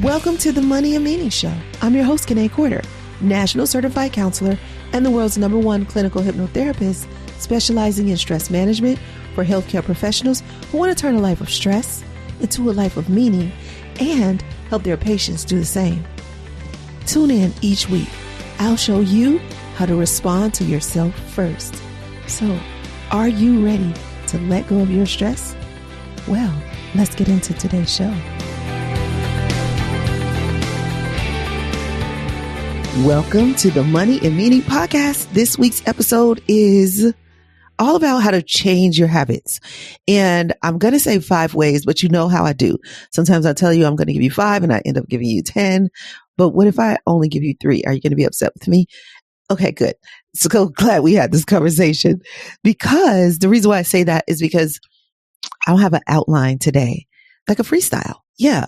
Welcome to the Money and Meaning Show. I'm your host, Kanae Corder, National Certified Counselor and the world's #1 clinical hypnotherapist, specializing in stress management for healthcare professionals who want to turn a life of stress into a life of meaning and help their patients do the same. Tune in each week. I'll show you how to respond to yourself first. So, are you ready to let go of your stress? Well, let's get into today's show. Welcome to the Money and Meaning Podcast. This week's episode is all about how to change your habits. And I'm going to say 5 ways, but you know how I do. Sometimes I tell you I'm going to give you 5 and I end up giving you 10. But what if I only give you 3? Are you going to be upset with me? Okay, good. So glad we had this conversation, because the reason why I say that is because I'll have an outline today, like a freestyle. Yeah.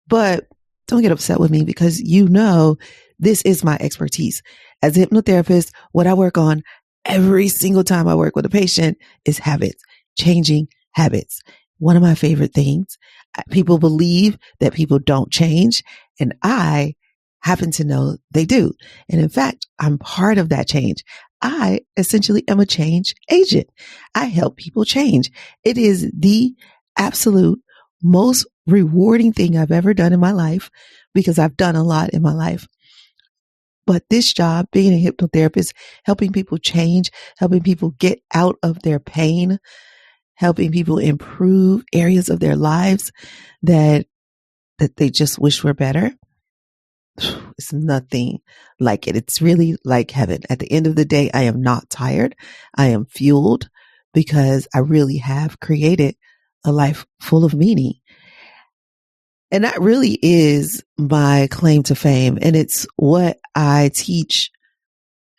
But don't get upset with me, because you know this is my expertise. As a hypnotherapist, what I work on every single time I work with a patient is habits, changing habits. One of my favorite things. People believe that people don't change, and I happen to know they do. And in fact, I'm part of that change. I essentially am a change agent. I help people change. It is the absolute most rewarding thing I've ever done in my life, because I've done a lot in my life. But this job, being a hypnotherapist, helping people change, helping people get out of their pain, helping people improve areas of their lives that they just wish were better, it's nothing like it. It's really like heaven. At the end of the day, I am not tired. I am fueled, because I really have created a life full of meaning. And that really is my claim to fame. And it's what I teach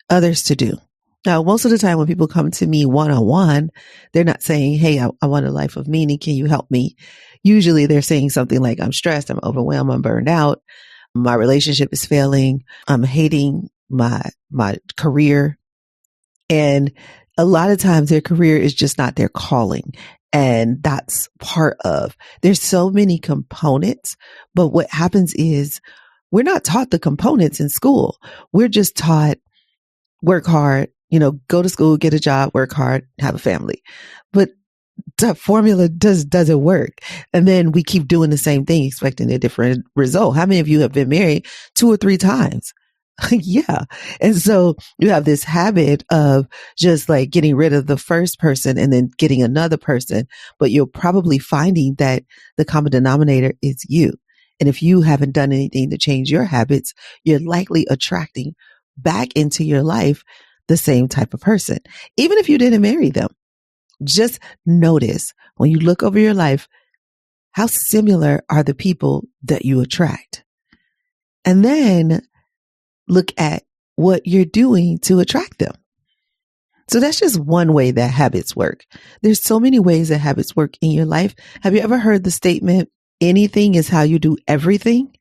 others to do. Now, most of the time when people come to me one-on-one, they're not saying, hey, I want a life of meaning. Can you help me? Usually they're saying something like, I'm stressed, I'm overwhelmed, I'm burned out, my relationship is failing, I'm hating my career. And a lot of times their career is just not their calling. And that's part of, there's so many components, but what happens is we're not taught the components in school. We're just taught work hard, go to school, get a job, work hard, have a family. But that formula doesn't work. And then we keep doing the same thing, expecting a different result. How many of you have been married 2 or 3 times? Yeah. And so you have this habit of just like getting rid of the first person and then getting another person, but you're probably finding that the common denominator is you. And if you haven't done anything to change your habits, you're likely attracting back into your life the same type of person, even if you didn't marry them. Just notice when you look over your life, how similar are the people that you attract? And then look at what you're doing to attract them. So that's just one way that habits work. There's so many ways that habits work in your life. Have you ever heard the statement, anything is how you do everything?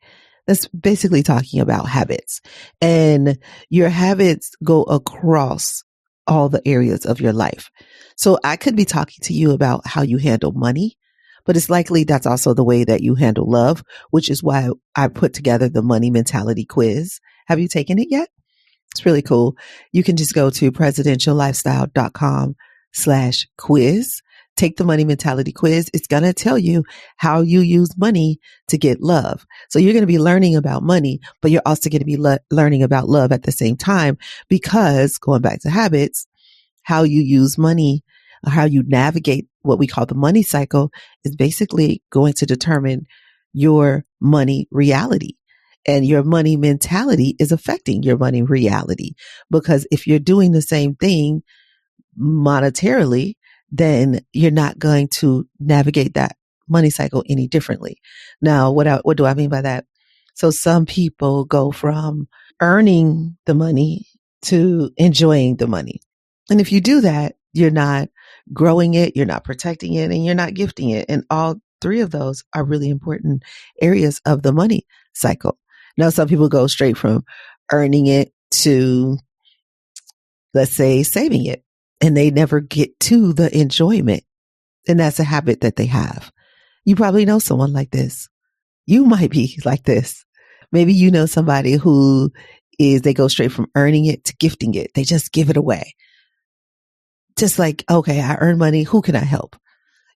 That's basically talking about habits. And your habits go across all the areas of your life. So I could be talking to you about how you handle money, but it's likely that's also the way that you handle love, which is why I put together the money mentality quiz. Have you taken it yet? It's really cool. You can just go to presidentiallifestyle.com/quiz. Take the money mentality quiz. It's going to tell you how you use money to get love. So you're going to be learning about money, but you're also going to be learning about love at the same time, because going back to habits, how you use money, how you navigate what we call the money cycle is basically going to determine your money reality. And your money mentality is affecting your money reality, because if you're doing the same thing monetarily, then you're not going to navigate that money cycle any differently. Now, what do I mean by that? So some people go from earning the money to enjoying the money. And if you do that, you're not growing it, you're not protecting it, and you're not gifting it. And all 3 of those are really important areas of the money cycle. Now, some people go straight from earning it to, let's say, saving it, and they never get to the enjoyment. And that's a habit that they have. You probably know someone like this. You might be like this. Maybe you know somebody they go straight from earning it to gifting it. They just give it away. Just like, okay, I earn money. Who can I help?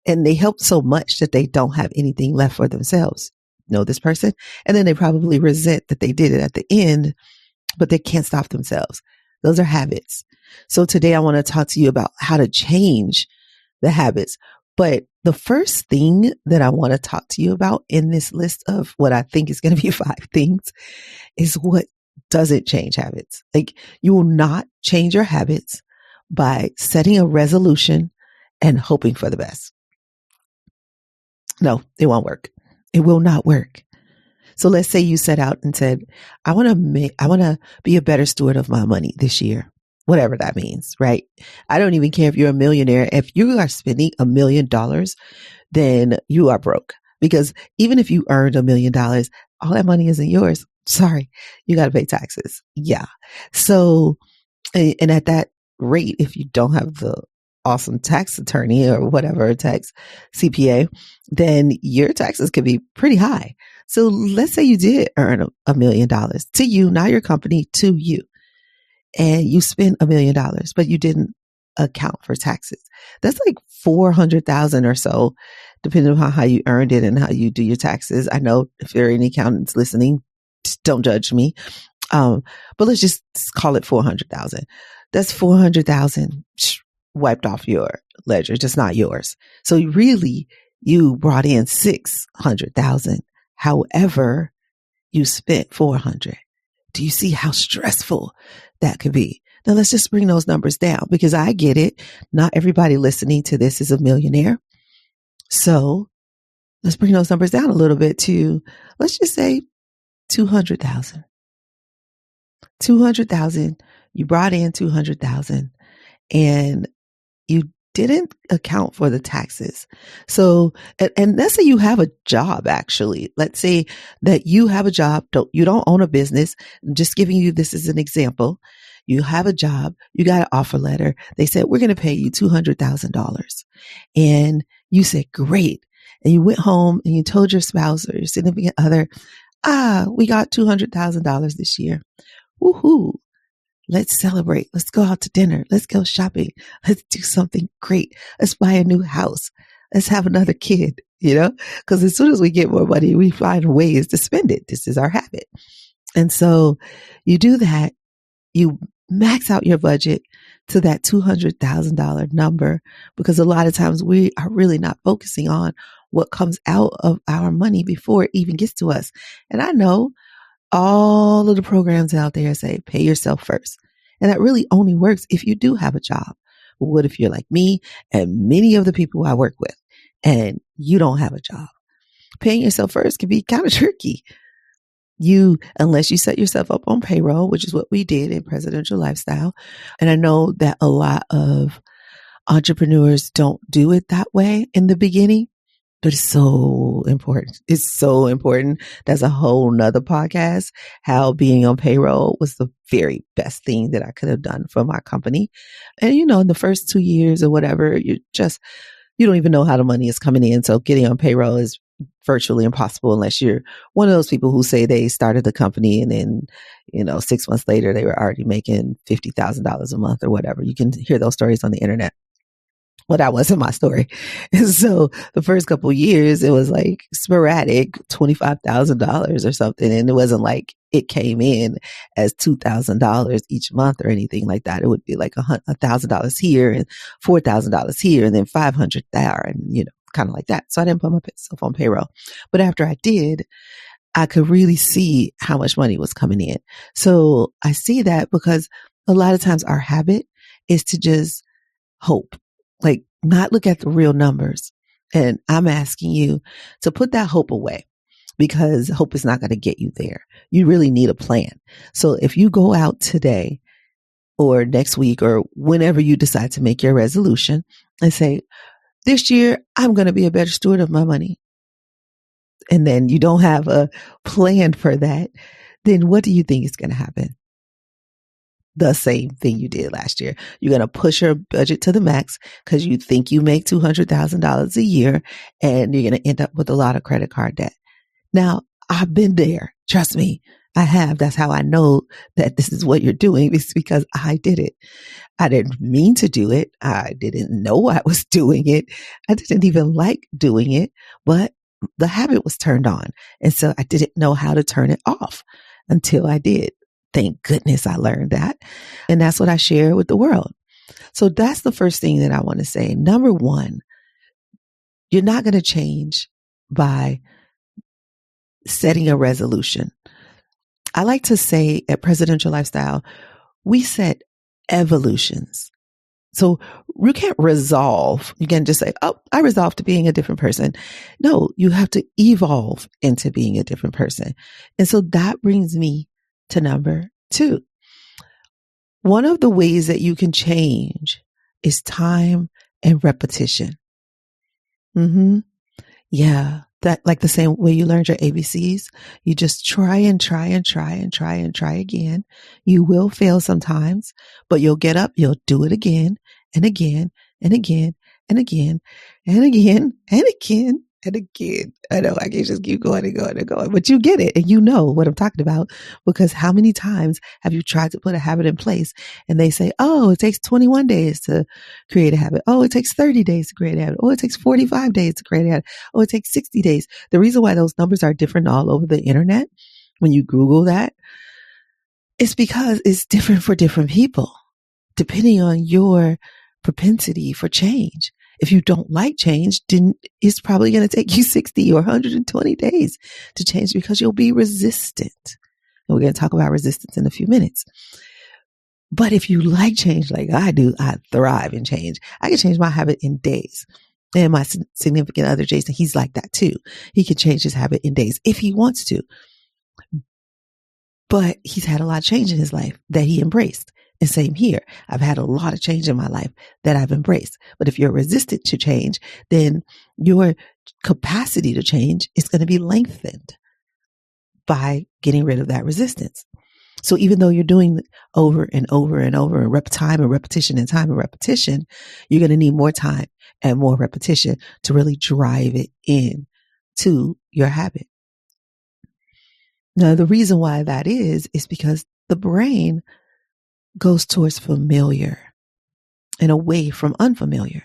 And they help so much that they don't have anything left for themselves. Know this person? And then they probably resent that they did it at the end, but they can't stop themselves. Those are habits. So today I want to talk to you about how to change the habits. But the first thing that I want to talk to you about in this list of what I think is going to be 5 things is what doesn't change habits. Like, you will not change your habits by setting a resolution and hoping for the best. No, it won't work. It will not work. So let's say you set out and said, I want to be a better steward of my money this year, whatever that means, right? I don't even care if you're a millionaire. If you are spending $1 million, then you are broke, because even if you earned $1 million, all that money isn't yours. Sorry, you got to pay taxes. Yeah. So, and at that rate, if you don't have the awesome tax attorney or whatever, tax CPA, then your taxes could be pretty high. So let's say you did earn $1 million to you, not your company, to you, and you spent $1 million, but you didn't account for taxes. That's like 400,000 or so, depending on how you earned it and how you do your taxes. I know if there are any accountants listening, don't judge me. But let's just call it 400,000. That's 400,000 wiped off your ledger, just not yours. So really, you brought in 600,000. However, you spent 400. Do you see how stressful that could be? Now let's just bring those numbers down, because I get it. Not everybody listening to this is a millionaire. So let's bring those numbers down a little bit to, let's just say 200,000. 200,000. You brought in 200,000 and you didn't account for the taxes. So, and let's say you have a job, actually. Let's say that you have a job. You don't own a business. I'm just giving you this as an example. You have a job. You got an offer letter. They said, we're going to pay you $200,000. And you said, great. And you went home and you told your spouse or your significant other, we got $200,000 this year. Woohoo. Let's celebrate. Let's go out to dinner. Let's go shopping. Let's do something great. Let's buy a new house. Let's have another kid, because as soon as we get more money, we find ways to spend it. This is our habit. And so you do that. You max out your budget to that $200,000 number, because a lot of times we are really not focusing on what comes out of our money before it even gets to us. And I know all of the programs out there say pay yourself first. And that really only works if you do have a job. But what if you're like me and many of the people I work with and you don't have a job? Paying yourself first can be kind of tricky. Unless you set yourself up on payroll, which is what we did in Presidential Lifestyle. And I know that a lot of entrepreneurs don't do it that way in the beginning. But it's so important. It's so important. That's a whole nother podcast, how being on payroll was the very best thing that I could have done for my company. And, in the first 2 years or whatever, you don't even know how the money is coming in. So getting on payroll is virtually impossible unless you're one of those people who say they started the company and then, 6 months later, they were already making $50,000 a month or whatever. You can hear those stories on the internet. Well, that wasn't my story. And so the first couple of years, it was like sporadic, $25,000 or something. And it wasn't like it came in as $2,000 each month or anything like that. It would be like $1,000 here and $4,000 here and then $500 there and, kind of like that. So I didn't put myself on payroll. But after I did, I could really see how much money was coming in. So I see that because a lot of times our habit is to just hope. Like, not look at the real numbers. And I'm asking you to put that hope away, because hope is not going to get you there. You really need a plan. So if you go out today or next week or whenever you decide to make your resolution and say, this year, I'm going to be a better steward of my money. And then you don't have a plan for that, then what do you think is going to happen? The same thing you did last year. You're going to push your budget to the max because you think you make $200,000 a year, and you're going to end up with a lot of credit card debt. Now, I've been there. Trust me, I have. That's how I know that this is what you're doing. It's because I did it. I didn't mean to do it. I didn't know I was doing it. I didn't even like doing it, but the habit was turned on. And so I didn't know how to turn it off until I did. Thank goodness I learned that. And that's what I share with the world. So that's the first thing that I want to say. Number one, you're not going to change by setting a resolution. I like to say at Presidential Lifestyle, we set evolutions. So you can't resolve. You can't just say, oh, I resolved to being a different person. No, you have to evolve into being a different person. And so that brings me to number two. One of the ways that you can change is time and repetition. Yeah. That like the same way you learned your ABCs, you just try and try and try and try and try again. You will fail sometimes, but you'll get up, you'll do it again and again and again and again and again and again and again. I know I can just keep going and going and going, but you get it and you know what I'm talking about, because how many times have you tried to put a habit in place and they say, oh, it takes 21 days to create a habit. Oh, it takes 30 days to create a habit. Oh, it takes 45 days to create a habit. Oh, it takes 60 days. The reason why those numbers are different all over the internet, when you Google that, it's because it's different for different people, depending on your propensity for change. If you don't like change, then it's probably going to take you 60 or 120 days to change because you'll be resistant. And we're going to talk about resistance in a few minutes. But if you like change like I do, I thrive in change. I can change my habit in days. And my significant other, Jason, he's like that too. He can change his habit in days if he wants to. But he's had a lot of change in his life that he embraced. And same here. I've had a lot of change in my life that I've embraced. But if you're resistant to change, then your capacity to change is going to be lengthened by getting rid of that resistance. So even though you're doing over and over and over and time and repetition and time and repetition, you're going to need more time and more repetition to really drive it in to your habit. Now, the reason why that is because the brain goes towards familiar and away from unfamiliar.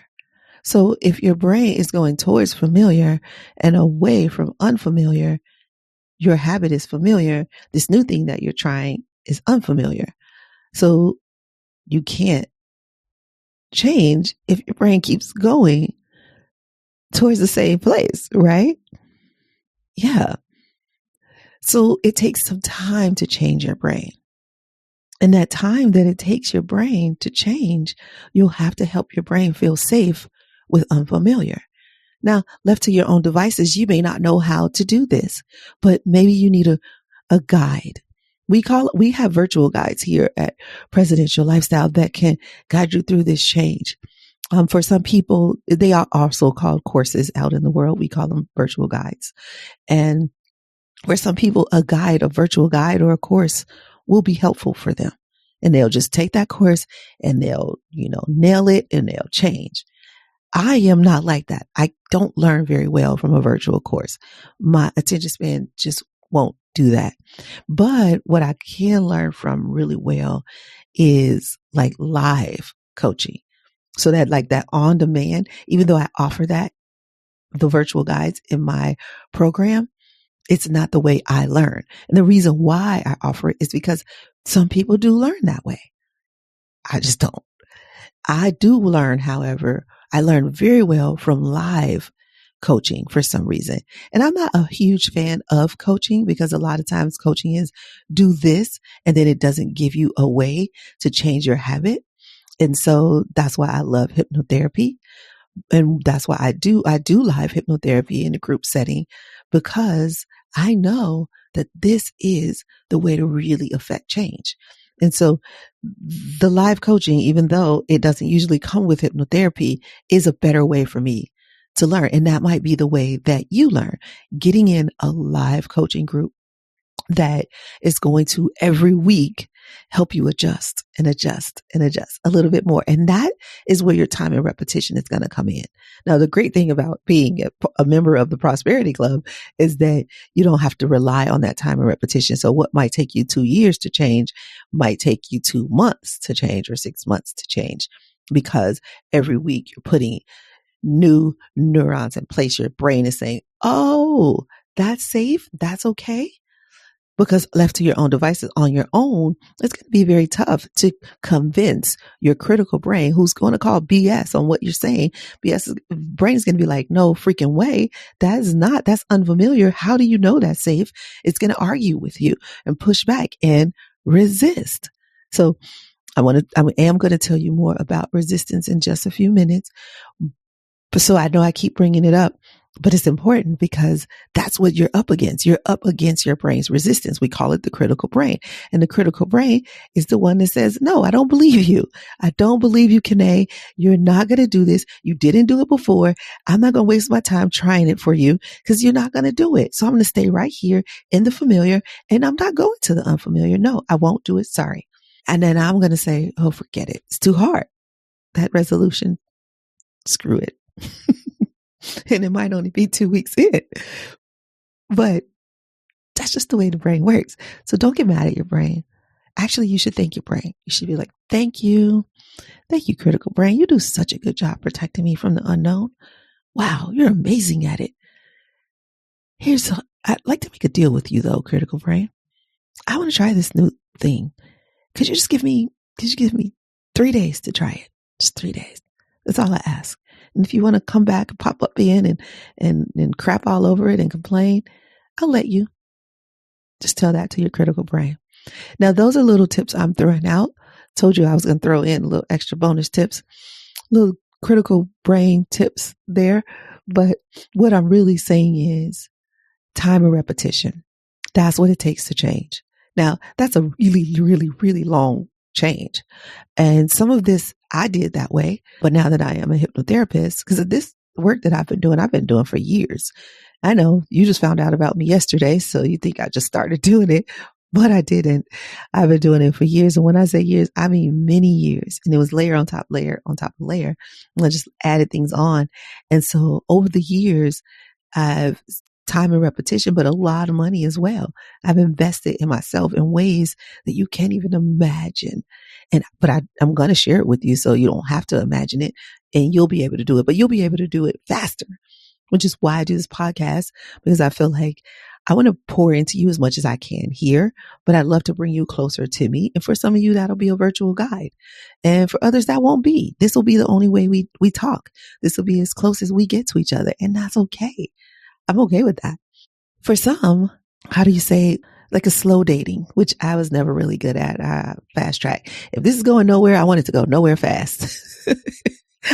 So if your brain is going towards familiar and away from unfamiliar, your habit is familiar. This new thing that you're trying is unfamiliar. So you can't change if your brain keeps going towards the same place, right? Yeah. So it takes some time to change your brain. And that time that it takes your brain to change, you'll have to help your brain feel safe with unfamiliar. Now, left to your own devices, you may not know how to do this, but maybe you need a guide. We have virtual guides here at Presidential Lifestyle that can guide you through this change. For some people, they are also called courses out in the world. We call them virtual guides. And for some people, a virtual guide or a course will be helpful for them. And they'll just take that course and they'll, nail it and they'll change. I am not like that. I don't learn very well from a virtual course. My attention span just won't do that. But what I can learn from really well is like live coaching. So that on demand, even though I offer the virtual guides in my program, it's not the way I learn. And the reason why I offer it is because some people do learn that way. I just don't. I do learn, however, I learn very well from live coaching for some reason. And I'm not a huge fan of coaching because a lot of times coaching is do this and then it doesn't give you a way to change your habit. And so that's why I love hypnotherapy. And that's why I do live hypnotherapy in a group setting, because I know that this is the way to really affect change. And so the live coaching, even though it doesn't usually come with hypnotherapy, is a better way for me to learn. And that might be the way that you learn, getting in a live coaching group that is going to every week help you adjust and adjust and adjust a little bit more. And that is where your time and repetition is going to come in. Now, the great thing about being a member of the Prosperity Club is that you don't have to rely on that time and repetition. So what might take you 2 years to change might take you 2 months to change or 6 months to change, because every week you're putting new neurons in place. Your brain is saying, oh, that's safe. That's okay. Because left to your own devices on your own, it's going to be very tough to convince your critical brain, who's going to call BS on what you're saying. Brain is going to be like, no freaking way. That's unfamiliar. How do you know that's safe? It's going to argue with you and push back and resist. So I am going to tell you more about resistance in just a few minutes. So I know I keep bringing it up, but it's important because that's what you're up against. You're up against your brain's resistance. We call it the critical brain. And the critical brain is the one that says, no, I don't believe you. I don't believe you, Kanae. You're not going to do this. You didn't do it before. I'm not going to waste my time trying it for you because you're not going to do it. So I'm going to stay right here in the familiar, and I'm not going to the unfamiliar. No, I won't do it. Sorry. And then I'm going to say, oh, forget it. It's too hard. That resolution, screw it. And it might only be 2 weeks in, but that's just the way the brain works. So don't get mad at your brain. Actually, you should thank your brain. You should be like, thank you. Thank you, critical brain. You do such a good job protecting me from the unknown. Wow, you're amazing at it. I'd like to make a deal with you though, critical brain. I want to try this new thing. Could you give me 3 days to try it? Just 3 days. That's all I ask. And if you want to come back and pop up in and crap all over it and complain, I'll let you. Just tell that to your critical brain. Now, those are little tips I'm throwing out. Told you I was going to throw in little extra bonus tips, little critical brain tips there. But what I'm really saying is time and repetition. That's what it takes to change. Now, that's a really, really, really long change. And some of this I did that way. But now that I am a hypnotherapist, because of this work that I've been doing for years. I know you just found out about me yesterday, so you think I just started doing it, but I didn't. I've been doing it for years. And when I say years, I mean many years. And it was layer on top of layer. And I just added things on. And so over the years, I've time and repetition, but a lot of money as well. I've invested in myself in ways that you can't even imagine. But I'm going to share it with you so you don't have to imagine it and you'll be able to do it, but you'll be able to do it faster, which is why I do this podcast, because I feel like I want to pour into you as much as I can here, but I'd love to bring you closer to me. And for some of you, that'll be a virtual guide. And for others, that won't be. This will be the only way we talk. This will be as close as we get to each other. And that's okay. I'm okay with that. For some, how do you say, like a slow dating, which I was never really good at, fast track. If this is going nowhere, I want it to go nowhere fast.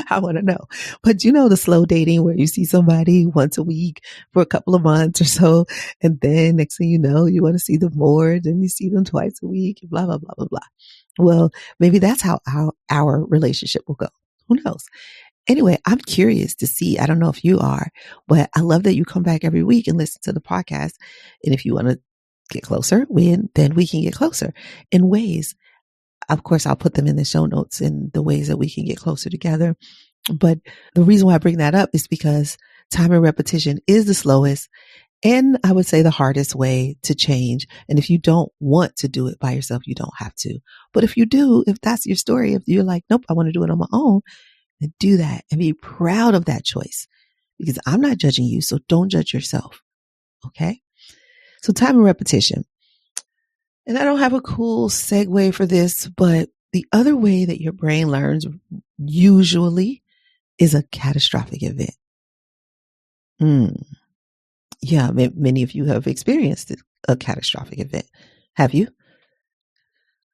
I want to know. But you know, the slow dating where you see somebody once a week for a couple of months or so. And then next thing you know, you want to see them more. Then you see them twice a week, blah, blah, blah, blah, blah. Well, maybe that's how our relationship will go. Who knows? Anyway, I'm curious to see. I don't know if you are, but I love that you come back every week and listen to the podcast. And if you want to get closer, then we can get closer in ways. Of course, I'll put them in the show notes in the ways that we can get closer together. But the reason why I bring that up is because time and repetition is the slowest and I would say the hardest way to change. And if you don't want to do it by yourself, you don't have to. But if you do, if that's your story, if you're like, nope, I want to do it on my own, then do that and be proud of that choice, because I'm not judging you. So don't judge yourself. Okay. So time and repetition. And I don't have a cool segue for this, but the other way that your brain learns usually is a catastrophic event. Yeah, many of you have experienced a catastrophic event. Have you?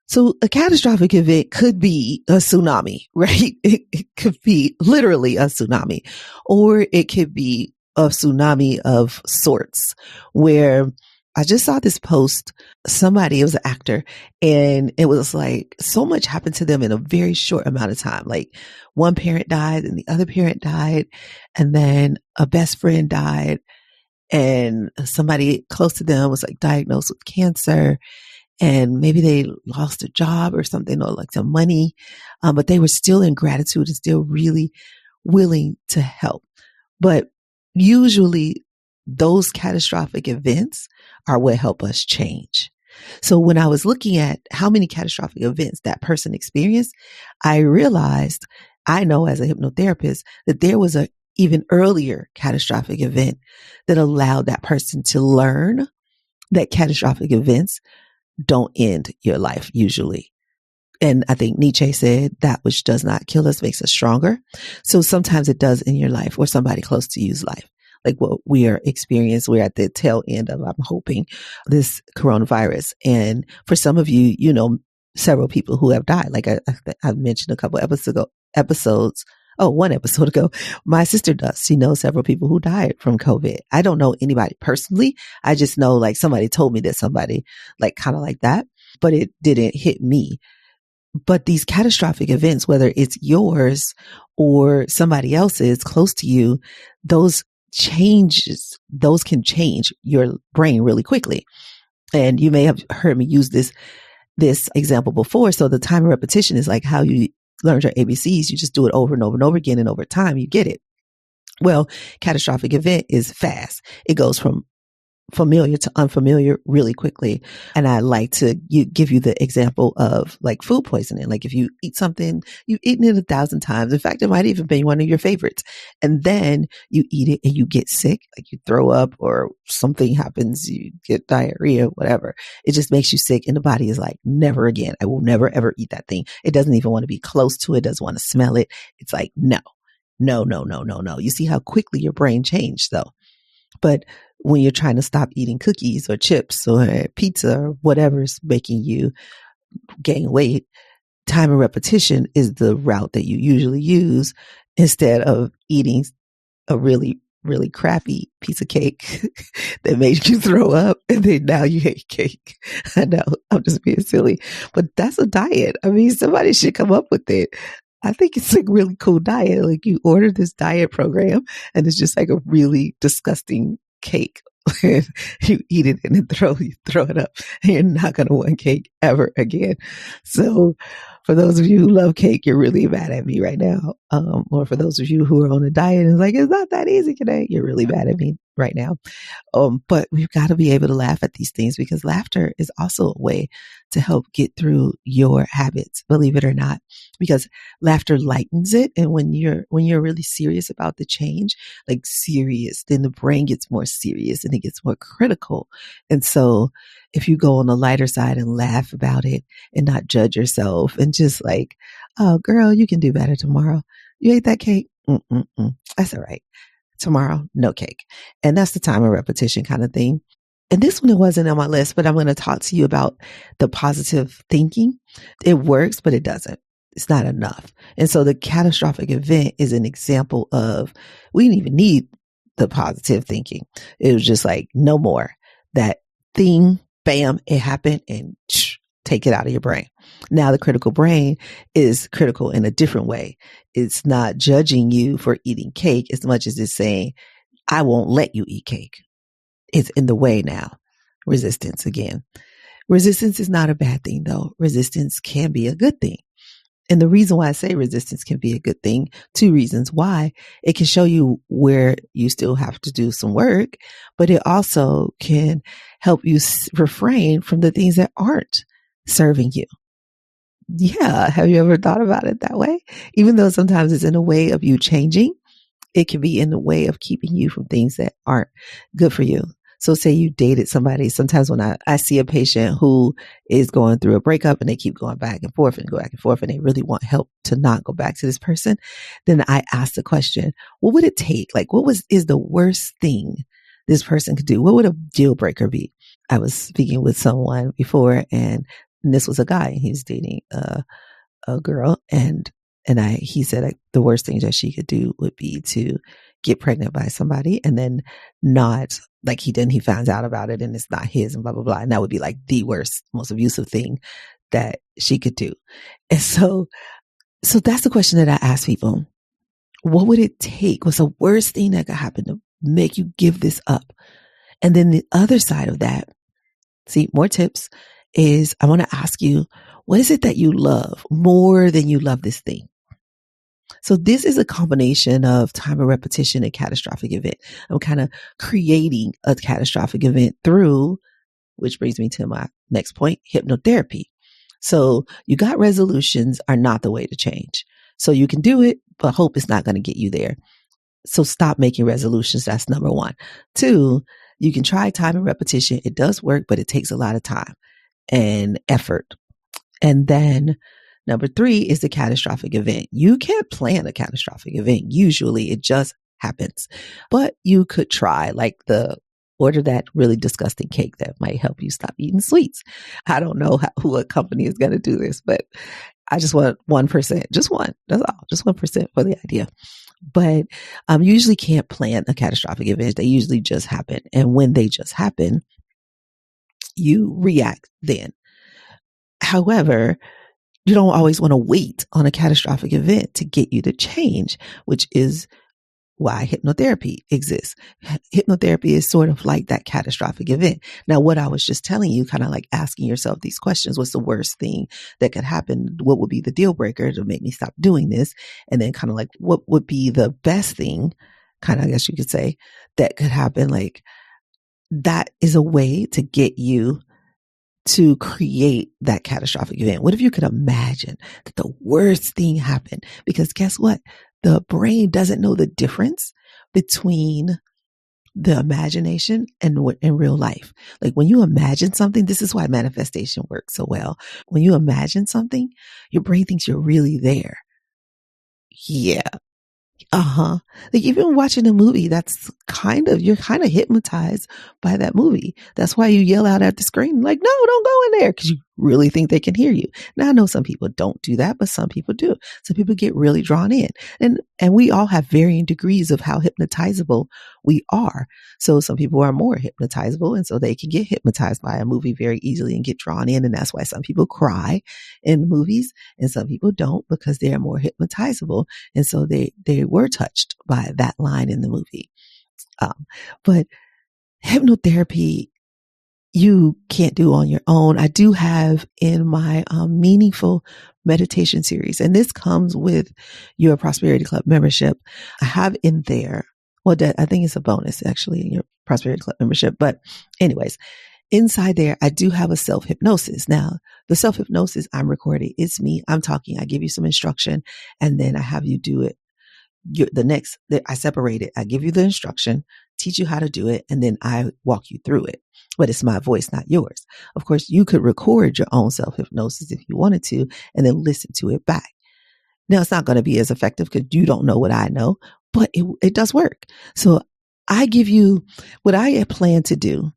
So a catastrophic event could be a tsunami, right? It could be literally a tsunami, or it could be a tsunami of sorts where I just saw this post. It was an actor, and it was like so much happened to them in a very short amount of time. Like one parent died and the other parent died, and then a best friend died. and somebody close to them was like diagnosed with cancer, and maybe they lost a job or something, or like some money, but they were still in gratitude and still really willing to help. But usually those catastrophic events are what help us change. So when I was looking at how many catastrophic events that person experienced, I realized, I know as a hypnotherapist, that there was a even earlier catastrophic event that allowed that person to learn that catastrophic events don't end your life usually. And I think Nietzsche said that which does not kill us makes us stronger. So sometimes it does in your life or somebody close to you's life. Like what we are experiencing, we're at the tail end of, I'm hoping, this coronavirus. And for some of you, you know, several people who have died. Like I mentioned a couple episodes. Oh, one episode ago, my sister does. She knows several people who died from COVID. I don't know anybody personally. I just know like somebody told me that somebody like kind of like that, but it didn't hit me. But these catastrophic events, whether it's yours or somebody else's close to you, those can change your brain really quickly. And you may have heard me use this example before. So the time of repetition is like how you learned your ABCs. You just do it over and over and over again. And over time, you get it. Well, catastrophic event is fast. It goes from familiar to unfamiliar really quickly. And I like to give you the example of like food poisoning. Like if you eat something, you've eaten it 1,000 times. In fact, it might even be one of your favorites. And then you eat it and you get sick, like you throw up or something happens, you get diarrhea, whatever. It just makes you sick. And the body is like, never again. I will never, ever eat that thing. It doesn't even want to be close to it. Doesn't want to smell it. It's like, no. You see how quickly your brain changed though. But when you're trying to stop eating cookies or chips or pizza or whatever's making you gain weight, time and repetition is the route that you usually use instead of eating a really, really crappy piece of cake that made you throw up and then now you hate cake. I know, I'm just being silly, but that's a diet. I mean, somebody should come up with it. I think it's a really cool diet. Like you order this diet program and it's just like a really disgusting cake. You eat it and then throw it up and you're not going to want cake ever again. So for those of you who love cake, you're really mad at me right now. Or for those of you who are on a diet and it's like, it's not that easy today, you're really mad at me right now. But we've got to be able to laugh at these things because laughter is also a way to help get through your habits, believe it or not, because laughter lightens it. And when you're really serious about the change, like serious, then the brain gets more serious and it gets more critical. And so if you go on the lighter side and laugh about it and not judge yourself and just like, oh girl, you can do better tomorrow. You ate that cake? That's all right. Tomorrow, no cake. And that's the time of repetition kind of thing. And this one, it wasn't on my list, but I'm going to talk to you about the positive thinking. It works, but it doesn't. It's not enough. And so the catastrophic event is an example of, we didn't even need the positive thinking. It was just like, no more. That thing, bam, it happened and take it out of your brain. Now the critical brain is critical in a different way. It's not judging you for eating cake as much as it's saying, I won't let you eat cake. It's in the way now. Resistance again. Resistance is not a bad thing though. Resistance can be a good thing. And the reason why I say resistance can be a good thing, 2 reasons why. It can show you where you still have to do some work, but it also can help you refrain from the things that aren't serving you. Yeah. Have you ever thought about it that way? Even though sometimes it's in a way of you changing, it can be in the way of keeping you from things that aren't good for you. So say you dated somebody. Sometimes when I see a patient who is going through a breakup and they keep going back and forth and go back and forth and they really want help to not go back to this person, then I ask the question, what would it take? Like is the worst thing this person could do? What would a deal breaker be? I was speaking with someone before and this was a guy. He was dating a girl and he said like the worst thing that she could do would be to get pregnant by somebody and then not like he finds out about it and it's not his and blah, blah, blah. And that would be like the worst, most abusive thing that she could do. And so that's the question that I ask people. What would it take? What's the worst thing that could happen to make you give this up. And then the other side of that, see, more tips is I want to ask you, what is it that you love more than you love this thing? So this is a combination of time and repetition and catastrophic event. I'm kind of creating a catastrophic event through, which brings me to my next point, hypnotherapy. So you got resolutions are not the way to change. So you can do it, but hope is not going to get you there. So stop making resolutions. That's number one. Two, you can try time and repetition. It does work, but it takes a lot of time and effort. And then number three is the catastrophic event. You can't plan a catastrophic event. Usually it just happens, but you could try order that really disgusting cake that might help you stop eating sweets. I don't know what company is going to do this, but I just want 1%, just one. That's all, just 1% for the idea. But you usually can't plan a catastrophic event. They usually just happen. And when they just happen, you react then. However, you don't always want to wait on a catastrophic event to get you to change, which is why hypnotherapy exists. Hypnotherapy is sort of like that catastrophic event. Now, what I was just telling you, kind of like asking yourself these questions, what's the worst thing that could happen? What would be the deal breaker to make me stop doing this? And then kind of like, what would be the best thing, kind of, I guess you could say, that could happen? Like, that is a way to get you to create that catastrophic event. What if you could imagine that the worst thing happened? Because guess what? The brain doesn't know the difference between the imagination and in real life. Like when you imagine something, this is why manifestation works so well. When you imagine something, your brain thinks you're really there. Yeah. Like even watching a movie, you're kind of hypnotized by that movie. That's why you yell out at the screen, like, no, don't go in there, because you really think they can hear you. Now, I know some people don't do that, but some people do. Some people get really drawn in. And we all have varying degrees of how hypnotizable we are. So some people are more hypnotizable, and so they can get hypnotized by a movie very easily and get drawn in. And that's why some people cry in movies and some people don't, because they are more hypnotizable. And so they were touched by that line in the movie. But hypnotherapy, you can't do on your own. I do have in my meaningful meditation series, and this comes with your Prosperity Club membership. I have in there, well, I think it's a bonus actually in your Prosperity Club membership. But anyways, inside there, I do have a self-hypnosis. Now, the self-hypnosis I'm recording, it's me. I'm talking. I give you some instruction, and then I have you do it. I separate it. I give you the instruction, teach you how to do it, and then I walk you through it. But it's my voice, not yours. Of course, you could record your own self-hypnosis if you wanted to, and then listen to it back. Now, it's not going to be as effective because you don't know what I know, but it does work. So I give you what I plan to do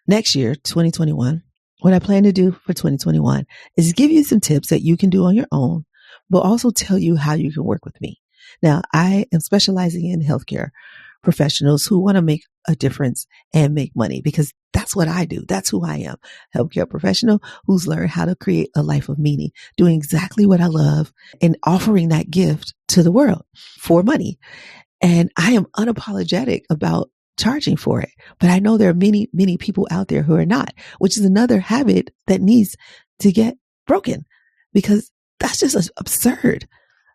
next year, 2021. What I plan to do for 2021 is give you some tips that you can do on your own, but also tell you how you can work with me. Now, I am specializing in healthcare professionals who want to make a difference and make money, because that's what I do. That's who I am. Healthcare professional who's learned how to create a life of meaning, doing exactly what I love and offering that gift to the world for money. And I am unapologetic about charging for it. But I know there are many, many people out there who are not, which is another habit that needs to get broken, because that's just absurd.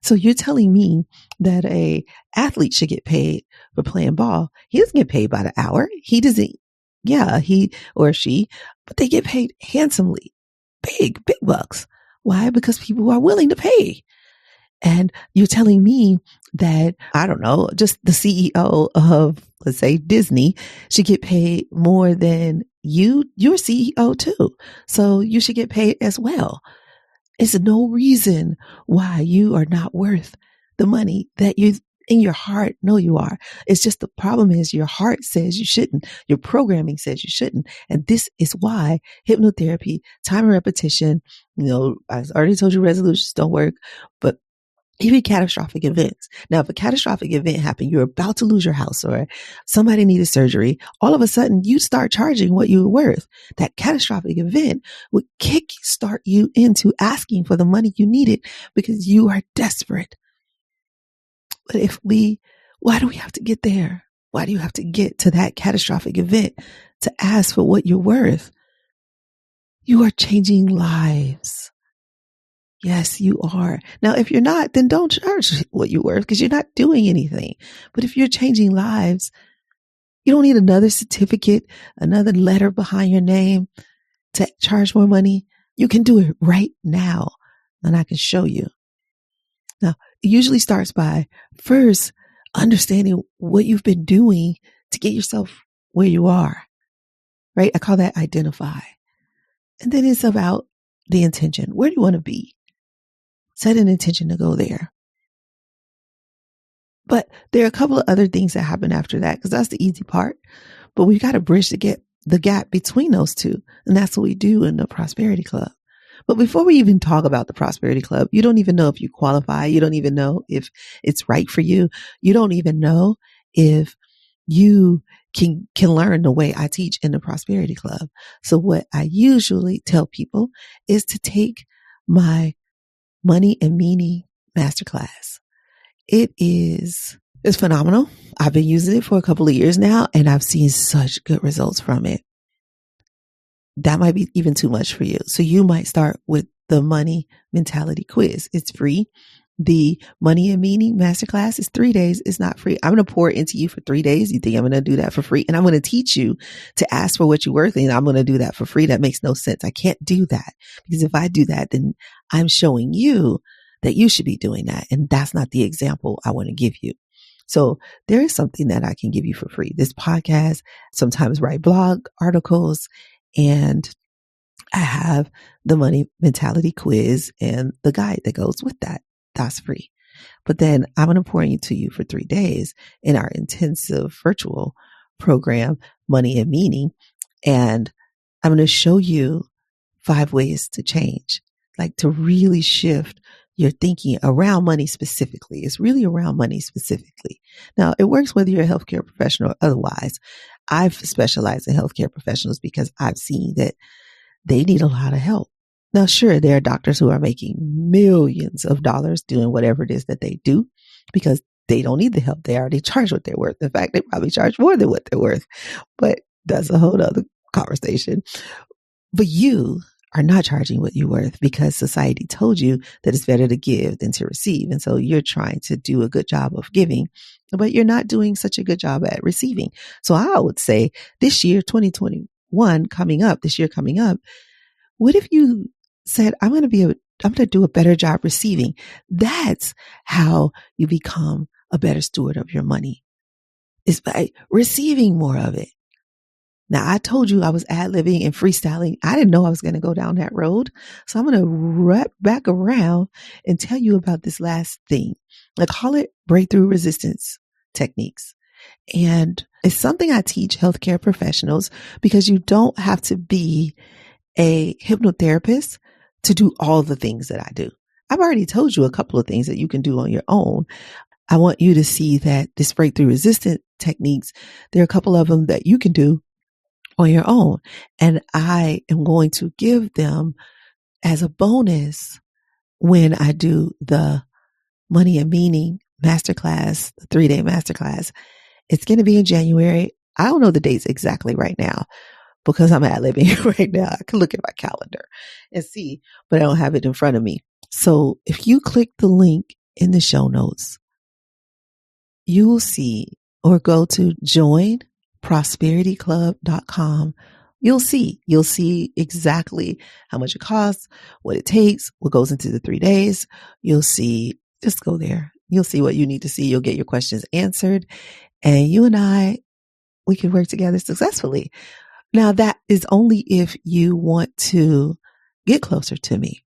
So you're telling me that a athlete should get paid for playing ball. He doesn't get paid by the hour. He doesn't. Yeah, he or she, but they get paid handsomely, big bucks. Why? Because people are willing to pay. And you're telling me that, I don't know, just the CEO of, let's say, Disney should get paid more than you're CEO too. So you should get paid as well. It's no reason why you are not worth the money that you in your heart know you are. It's just the problem is your heart says you shouldn't. Your programming says you shouldn't. And this is why hypnotherapy, time and repetition, I already told you resolutions don't work, but even catastrophic events. Now, if a catastrophic event happened, you're about to lose your house or somebody needed surgery, all of a sudden you start charging what you were worth. That catastrophic event would kickstart you into asking for the money you needed because you are desperate. But why do we have to get there? Why do you have to get to that catastrophic event to ask for what you're worth? You are changing lives. Yes, you are. Now, if you're not, then don't charge what you're worth because you're not doing anything. But if you're changing lives, you don't need another certificate, another letter behind your name to charge more money. You can do it right now. And I can show you. Now, it usually starts by first understanding what you've been doing to get yourself where you are, right? I call that identify. And then it's about the intention. Where do you want to be? Set an intention to go there. But there are a couple of other things that happen after that because that's the easy part. But we've got to bridge to get the gap between those two. And that's what we do in the Prosperity Club. But before we even talk about the Prosperity Club, you don't even know if you qualify. You don't even know if it's right for you. You don't even know if you can learn the way I teach in the Prosperity Club. So what I usually tell people is to take my Money and Meaning Masterclass. It's phenomenal. I've been using it for a couple of years now, and I've seen such good results from it. That might be even too much for you. So you might start with the Money Mentality Quiz. It's free. The Money and Meaning Masterclass is 3 days. It's not free. I'm going to pour it into you for 3 days. You think I'm going to do that for free? And I'm going to teach you to ask for what you're worth. And I'm going to do that for free. That makes no sense. I can't do that because if I do that, then I'm showing you that you should be doing that. And that's not the example I want to give you. So there is something that I can give you for free. This podcast, sometimes write blog articles, and I have the Money Mentality Quiz and the guide that goes with that. That's free. But then I'm going to pour into you for 3 days in our intensive virtual program, Money and Meaning. And I'm going to show you 5 ways to change, like to really shift your thinking around money specifically. It's really around money specifically. Now, it works whether you're a healthcare professional or otherwise. I've specialized in healthcare professionals because I've seen that they need a lot of help. Now, sure, there are doctors who are making millions of dollars doing whatever it is that they do because they don't need the help. They already charge what they're worth. In fact, they probably charge more than what they're worth, but that's a whole other conversation. But you are not charging what you're worth because society told you that it's better to give than to receive. And so you're trying to do a good job of giving, but you're not doing such a good job at receiving. So I would say this year, 2021 coming up, what if you said, I'm going to do a better job receiving? That's how you become a better steward of your money. It's by receiving more of it. Now, I told you I was ad-libbing and freestyling. I didn't know I was going to go down that road. So I'm going to wrap back around and tell you about this last thing. I call it breakthrough resistance techniques. And it's something I teach healthcare professionals because you don't have to be a hypnotherapist to do all the things that I do. I've already told you a couple of things that you can do on your own. I want you to see that this breakthrough resistant techniques, there are a couple of them that you can do on your own. And I am going to give them as a bonus when I do the Money and Meaning Masterclass, the 3-day Masterclass. It's going to be in January. I don't know the dates exactly right now because I'm ad-libbing right now. I can look at my calendar and see, but I don't have it in front of me. So if you click the link in the show notes, you will see, or go to joinprosperityclub.com. You'll see exactly how much it costs, what it takes, what goes into the 3 days. You'll see, just go there. You'll see what you need to see. You'll get your questions answered, and you and I, we can work together successfully. Now, that is only if you want to get closer to me.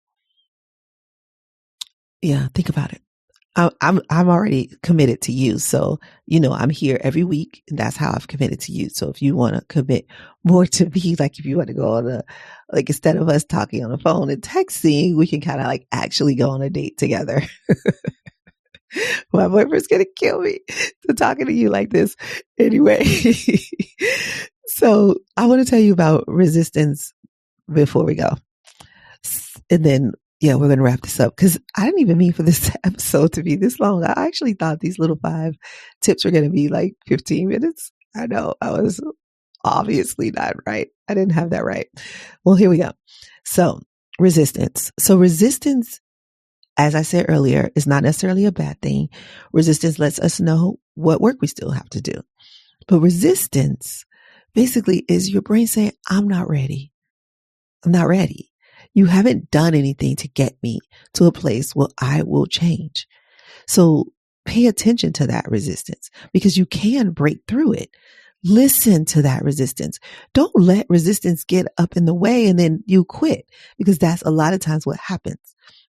Yeah, think about it. I'm already committed to you. So, I'm here every week, and that's how I've committed to you. So if you want to commit more to me, like if you want to go on instead of us talking on the phone and texting, we can kind of actually go on a date together. My boyfriend's going to kill me for talking to you like this. Anyway, so I want to tell you about resistance before we go. And then, Yeah, we're going to wrap this up because I didn't even mean for this episode to be this long. I actually thought these little 5 tips were going to be like 15 minutes. I know I was obviously not right. I didn't have that right. Well, here we go. So resistance. So resistance, as I said earlier, is not necessarily a bad thing. Resistance lets us know what work we still have to do. But resistance basically is your brain saying, I'm not ready. I'm not ready. You haven't done anything to get me to a place where I will change. So pay attention to that resistance because you can break through it. Listen to that resistance. Don't let resistance get up in the way and then you quit, because that's a lot of times what happens.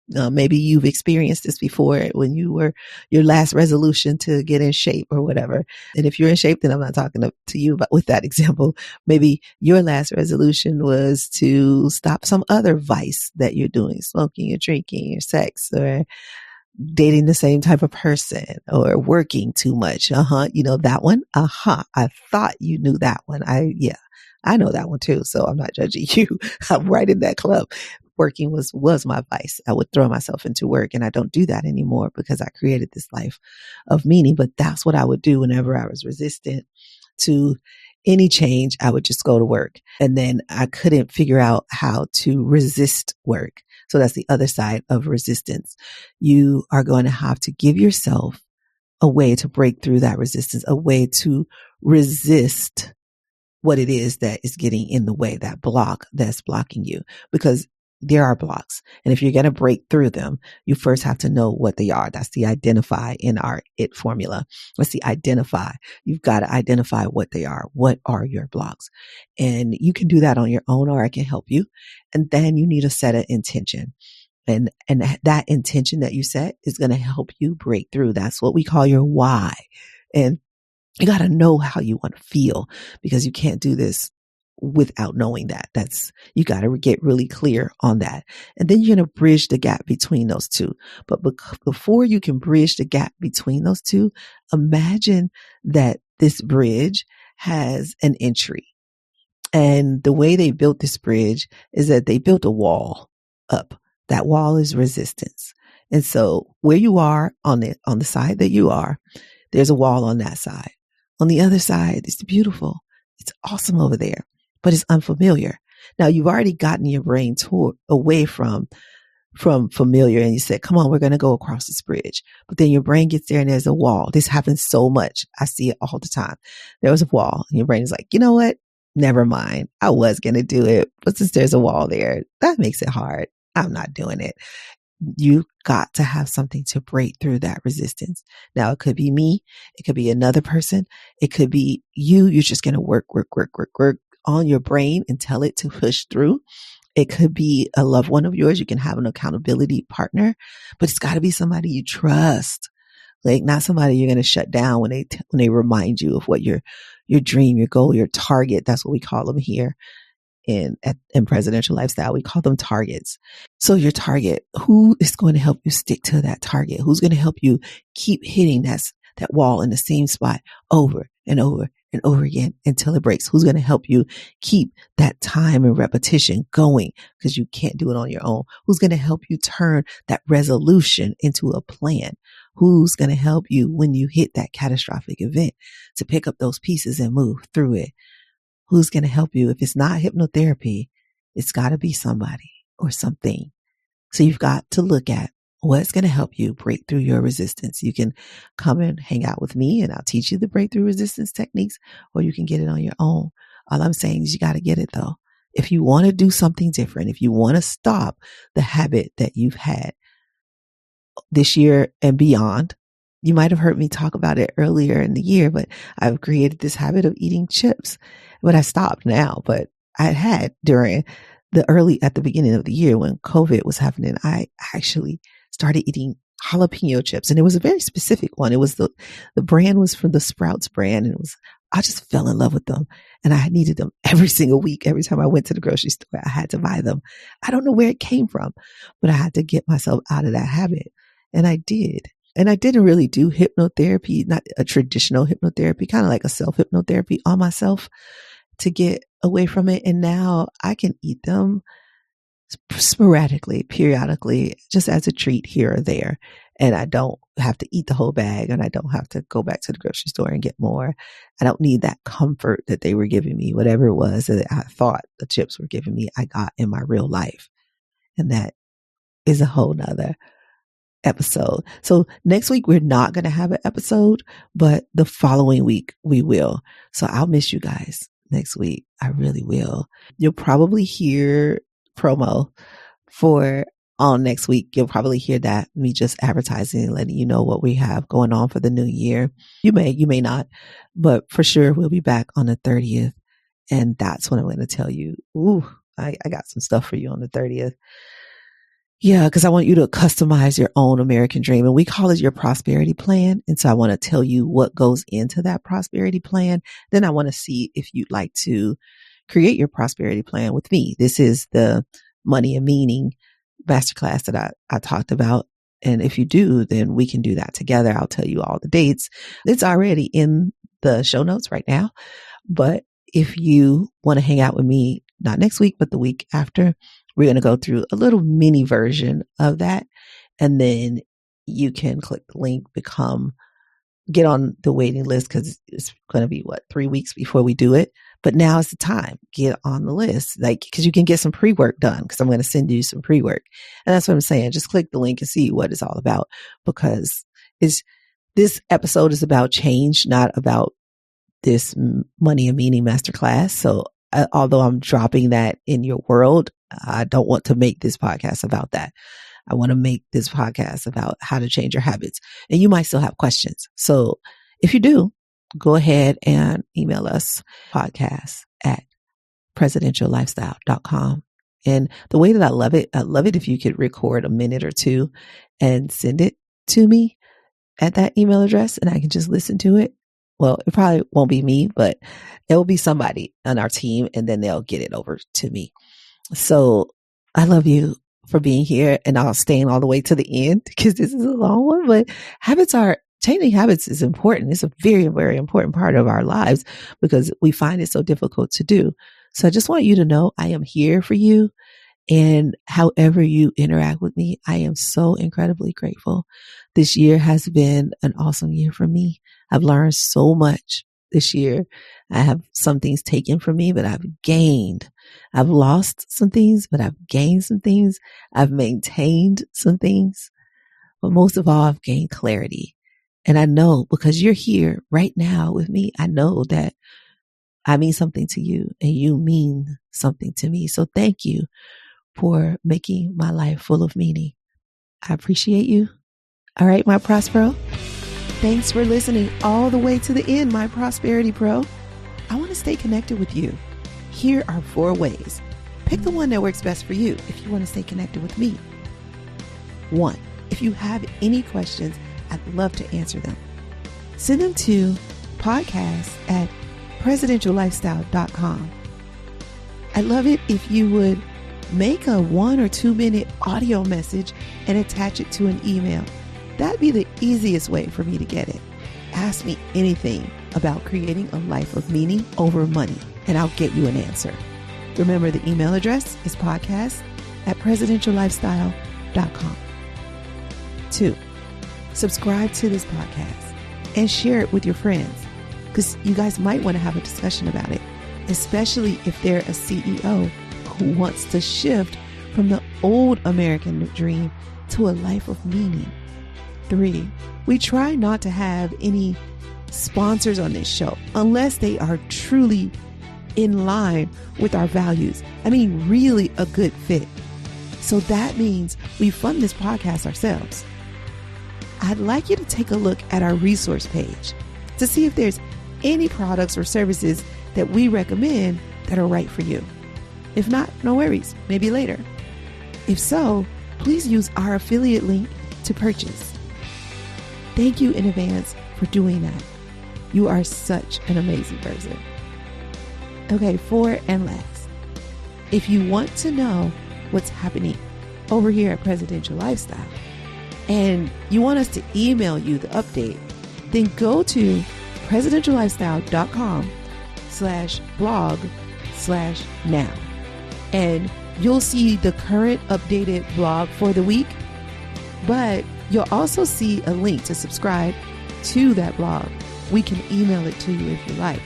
Maybe you've experienced this before when you were your last resolution to get in shape or whatever. And if you're in shape, then I'm not talking to you, but with that example, maybe your last resolution was to stop some other vice that you're doing, smoking or drinking or sex or dating the same type of person or working too much. You know that one? I thought you knew that one. I know that one too. So I'm not judging you. I'm right in that club. Working was my vice. I would throw myself into work, and I don't do that anymore because I created this life of meaning. But that's what I would do whenever I was resistant to any change. I would just go to work, and then I couldn't figure out how to resist work. So that's the other side of resistance. You are going to have to give yourself a way to break through that resistance, a way to resist what it is that is getting in the way, that block that's blocking you, because there are blocks. And if you're going to break through them, you first have to know what they are. That's the identify in our IT formula. Let's see, identify. You've got to identify what they are. What are your blocks? And you can do that on your own, or I can help you. And then you need to set an intention. And that intention that you set is going to help you break through. That's what we call your why. And you got to know how you want to feel, because you can't do this without knowing that. You got to get really clear on that. And then you're going to bridge the gap between those two. But before you can bridge the gap between those two, imagine that this bridge has an entry. And the way they built this bridge is that they built a wall up. That wall is resistance. And so where you are on the side that you are, there's a wall on that side. On the other side, it's beautiful. It's awesome over there, but it's unfamiliar. Now you've already gotten your brain away from familiar, and you said, come on, we're going to go across this bridge. But then your brain gets there and there's a wall. This happens so much. I see it all the time. There was a wall and your brain is like, you know what? Never mind. I was going to do it, but since there's a wall there, that makes it hard. I'm not doing it. You got to have something to break through that resistance. Now it could be me. It could be another person. It could be you. You're just going to work on your brain and tell it to push through. It could be a loved one of yours. You can have an accountability partner, but it's got to be somebody you trust. Like not somebody you're going to shut down when they remind you of what your dream, your goal, your target. That's what we call them here in Presidential Lifestyle. We call them targets. So your target, who is going to help you stick to that target? Who's going to help you keep hitting that wall in the same spot over and over and over again until it breaks? Who's going to help you keep that time and repetition going, because you can't do it on your own? Who's going to help you turn that resolution into a plan? Who's going to help you when you hit that catastrophic event to pick up those pieces and move through it? Who's going to help you? If it's not hypnotherapy, it's got to be somebody or something. So you've got to look at what's going to help you break through your resistance. You can come and hang out with me and I'll teach you the breakthrough resistance techniques, or you can get it on your own. All I'm saying is you got to get it though. If you want to do something different, if you want to stop the habit that you've had this year and beyond, you might have heard me talk about it earlier in the year, but I've created this habit of eating chips. But I stopped now, but I had during at the beginning of the year when COVID was happening, I actually started eating jalapeno chips, and it was a very specific one. It was the brand was from the Sprouts brand, and I just fell in love with them, and I needed them every single week. Every time I went to the grocery store, I had to buy them. I don't know where it came from, but I had to get myself out of that habit, and I did. And I didn't really do hypnotherapy, not a traditional hypnotherapy, kind of like a self-hypnotherapy on myself to get away from it. And now I can eat them sporadically, periodically, just as a treat here or there. And I don't have to eat the whole bag, and I don't have to go back to the grocery store and get more. I don't need that comfort that they were giving me. Whatever it was that I thought the chips were giving me, I got in my real life. And that is a whole nother episode. So next week, we're not going to have an episode, but the following week we will. So I'll miss you guys next week. I really will. You'll probably hear promo for on next week. You'll probably hear that, me just advertising and letting you know what we have going on for the new year. You may not, but for sure we'll be back on the 30th. And that's when I'm going to tell you, I got some stuff for you on the 30th. Yeah, because I want you to customize your own American dream. And we call it your prosperity plan. And so I want to tell you what goes into that prosperity plan. Then I want to see if you'd like to create your prosperity plan with me. This is the Money and Meaning masterclass that I talked about. And if you do, then we can do that together. I'll tell you all the dates. It's already in the show notes right now. But if you want to hang out with me, not next week, but the week after, we're going to go through a little mini version of that. And then you can click the link, get on the waiting list, because it's going to be 3 weeks before we do it. But now is the time. Get on the list, because you can get some pre-work done, because I'm going to send you some pre-work. And that's what I'm saying. Just click the link and see what it's all about, because this episode is about change, not about this Money and Meaning masterclass. So although I'm dropping that in your world, I don't want to make this podcast about that. I want to make this podcast about how to change your habits. And you might still have questions. So if you do, go ahead and email us podcast@presidentiallifestyle.com. And the way that I love it if you could record a minute or two and send it to me at that email address, and I can just listen to it. Well, it probably won't be me, but it will be somebody on our team, and then they'll get it over to me. So I love you for being here, and I'll stay all the way to the end, because this is a long one, but changing habits is important. It's a very, very important part of our lives, because we find it so difficult to do. So I just want you to know I am here for you. And however you interact with me, I am so incredibly grateful. This year has been an awesome year for me. I've learned so much this year. I have some things taken from me, but I've gained. I've lost some things, but I've gained some things. I've maintained some things. But most of all, I've gained clarity. And I know, because you're here right now with me, I know that I mean something to you, and you mean something to me. So thank you for making my life full of meaning. I appreciate you. All right, my Prospero. Thanks for listening all the way to the end, my Prosperity Pro. I want to stay connected with you. Here are 4 ways. Pick the one that works best for you if you want to stay connected with me. 1, if you have any questions, I'd love to answer them. Send them to podcast@presidentiallifestyle.com. I'd love it if you would make a 1 or 2 minute audio message and attach it to an email. That'd be the easiest way for me to get it. Ask me anything about creating a life of meaning over money, and I'll get you an answer. Remember, the email address is podcast@presidentiallifestyle.com. 2, subscribe to this podcast and share it with your friends, because you guys might want to have a discussion about it, especially if they're a CEO who wants to shift from the old American dream to a life of meaning. 3, we try not to have any sponsors on this show unless they are truly in line with our values. I mean, really a good fit. So that means we fund this podcast ourselves. I'd like you to take a look at our resource page to see if there's any products or services that we recommend that are right for you. If not, no worries, maybe later. If so, please use our affiliate link to purchase. Thank you in advance for doing that. You are such an amazing person. Okay, 4 and last. If you want to know what's happening over here at Presidential Lifestyle, and you want us to email you the update, then go to presidentiallifestyle.com/blog/now. And You'll see the current updated blog for the week, but you'll also see a link to subscribe to that blog. We can email it to you if you like.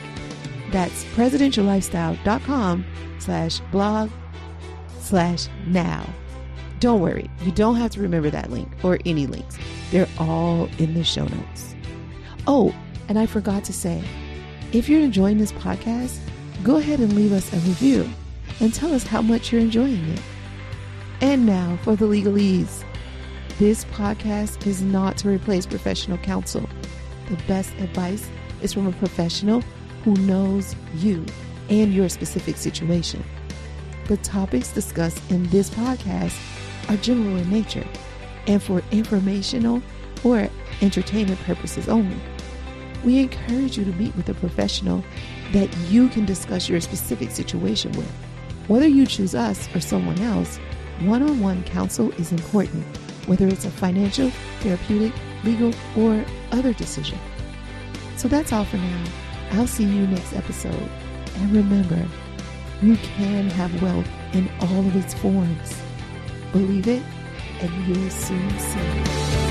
That's presidentiallifestyle.com/blog/now. Don't worry, you don't have to remember that link or any links. They're all in the show notes. Oh, and I forgot to say, if you're enjoying this podcast, go ahead and leave us a review and tell us how much you're enjoying it. And now for the legalese. This podcast is not to replace professional counsel. The best advice is from a professional who knows you and your specific situation. The topics discussed in this podcast are general in nature and for informational or entertainment purposes only. We encourage you to meet with a professional that you can discuss your specific situation with. Whether you choose us or someone else, one-on-one counsel is important, whether it's a financial, therapeutic, legal, or other decision. So that's all for now. I'll see you next episode. And remember, you can have wealth in all of its forms. Believe it, and you'll soon see it.